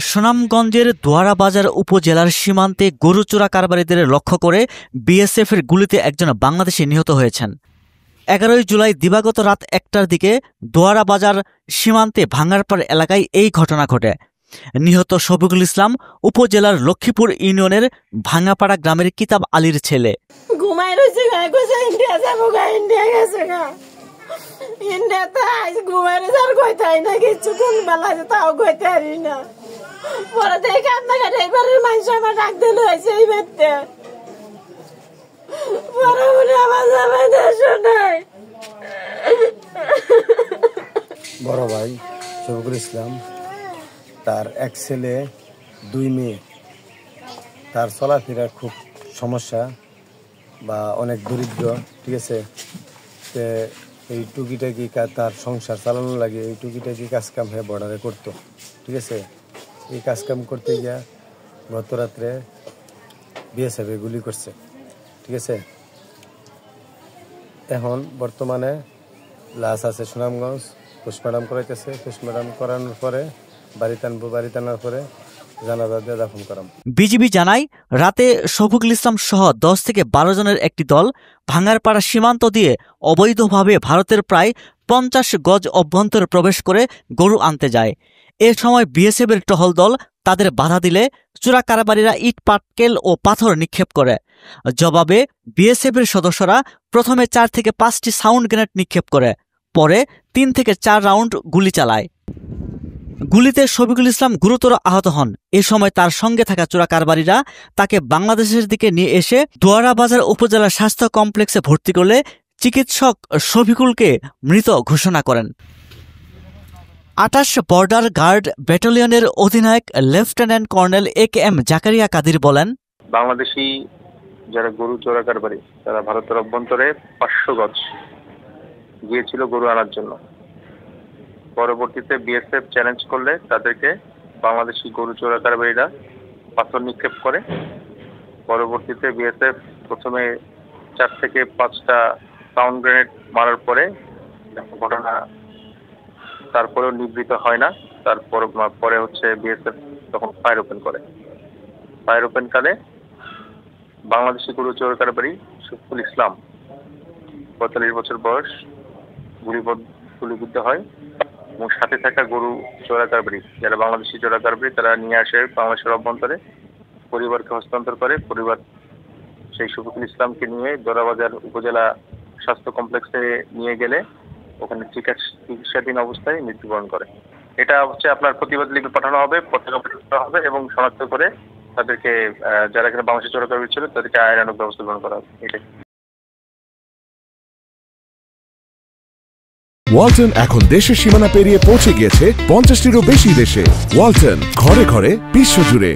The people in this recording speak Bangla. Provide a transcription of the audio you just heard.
সুনামগঞ্জের দোয়ারা বাজার উপজেলার সীমান্তে গরু চোরা কারবারিদের লক্ষ্য করে বিএসএফের গুলিতে একজন বাংলাদেশি নিহত হয়েছেন। 11 জুলাই দিবাগত রাত 1টার দিকে দোয়ারা বাজার সীমান্তে ভাঙ্গারপাড় এলাকায় এই ঘটনা ঘটে। নিহত শফিকুল ইসলাম উপজেলার লক্ষ্মীপুর ইউনিয়নের ভাঙ্গাপাড়া গ্রামের কিতাব আলীর ছেলে। বড় ভাই শফিকুল ইসলাম, তার এক ছেলে 2 মেয়ে, তার চলাফেরা খুব সমস্যা বা অনেক দরিদ্র, ঠিক আছে। এই টুকিটাকি তার সংসার চালানো লাগে এই টুকিটাকি কাজকাম হয়ে বর্ডারে করতো, ঠিক আছে। এই কাজকাম করতে গিয়া গত রাত্রে বিএসএফ গুলি করছে, ঠিক আছে। এখন বর্তমানে লাশ আছে সুনামগঞ্জ, পোস্টমর্টম করাইতেছে। পোস্টমর্টম করানোর পরে বাড়ি টানার পরে জানাজা দিয়ে দাফন করাম। বিজিবি জানায়, রাতে শফিকুল ইসলাম সহ 10 থেকে 12 জনের একটি দল ভাঙ্গারপাড়া সীমান্ত দিয়ে অবৈধভাবে ভারতের প্রায় 50 গজ অভ্যন্তরে প্রবেশ করে গরু আনতে যায়। এ সময় বিএসএফের টহল দল তাদের বাধা দিলে চোরা কারবারিরা ইট পাটকেল ও পাথর নিক্ষেপ করে। জবাবে বিএসএফের সদস্যরা প্রথমে 4 থেকে 5টি সাউন্ড গ্রেনেড নিক্ষেপ করে, পরে 3 থেকে 4 রাউন্ড গুলি চালায়। গুলিতে শফিকুল ইসলাম গুরুতর আহত হন। এ সময় তার সঙ্গে থাকা চোরা কারবারিরা তাকে বাংলাদেশের দিকে নিয়ে এসে দোয়ারা বাজার উপজেলা স্বাস্থ্য কমপ্লেক্সে ভর্তি করলে চিকিৎসক শফিকুলকে মৃত ঘোষণা করেন। 28 বর্ডার গার্ড ব্যাটালিয়নের অধিনায়ক lieutenant colonel AKM Zakaria Kadir বলেন, বাংলাদেশি যারা গরু চোরা কারবারি তারা ভারতের অভ্যন্তরে 500 গজ গিয়েছিল গরু আনার জন্য। পরবর্তীতে বিএসএফ চ্যালেঞ্জ করলে তাদেরকে বাংলাদেশি গরু চোরা কারবারিরা পাথর নিক্ষেপ করে। পরবর্তীতে বিএসএফ প্রথমে 4 থেকে 5টা সাউন্ড গ্রেনেড মারার পরে ঘটনা তারপরেও নিবৃত হয় না। পরে হচ্ছে বিএসএফ তখন ফায়ার ওপেন করে। ফায়ার ওপেনকালে বাংলাদেশি গরু চোরা কারবারি শফিকুল ইসলাম 45 বছর বয়স গুলিবিদ্ধ হয় এবং সাথে থাকা গরু চোরা কারবারি যারা বাংলাদেশি চোরা কারবারি তারা নিয়ে আসে বাংলাদেশের অভ্যন্তরে, পরিবারকে হস্তান্তর করে। পরিবার সেই শফিকুল ইসলামকে নিয়ে দোয়ারাবাজার উপজেলা স্বাস্থ্য কমপ্লেক্সে নিয়ে গেলে ওখানে চিকিৎসাধীন অবস্থায় মৃত্যুবরণ করে। এটা হচ্ছে আপনার প্রতিবাদ লিপি পাঠানো হবে, পতাকা পাঠানো হবে এবং শনাক্ত করে তাদেরকে যারা এখানে বাংলাদেশি চোরা কারবারি ছিল তাদেরকে আইনানুগ ব্যবস্থা গ্রহণ করা হবে। এটাই। ওয়ালটন এখন দেশের সীমানা পেরিয়ে পৌঁছে গিয়েছে 50টিরও বেশি দেশে। ওয়ালটন, ঘরে ঘরে বিশ্বজুড়ে।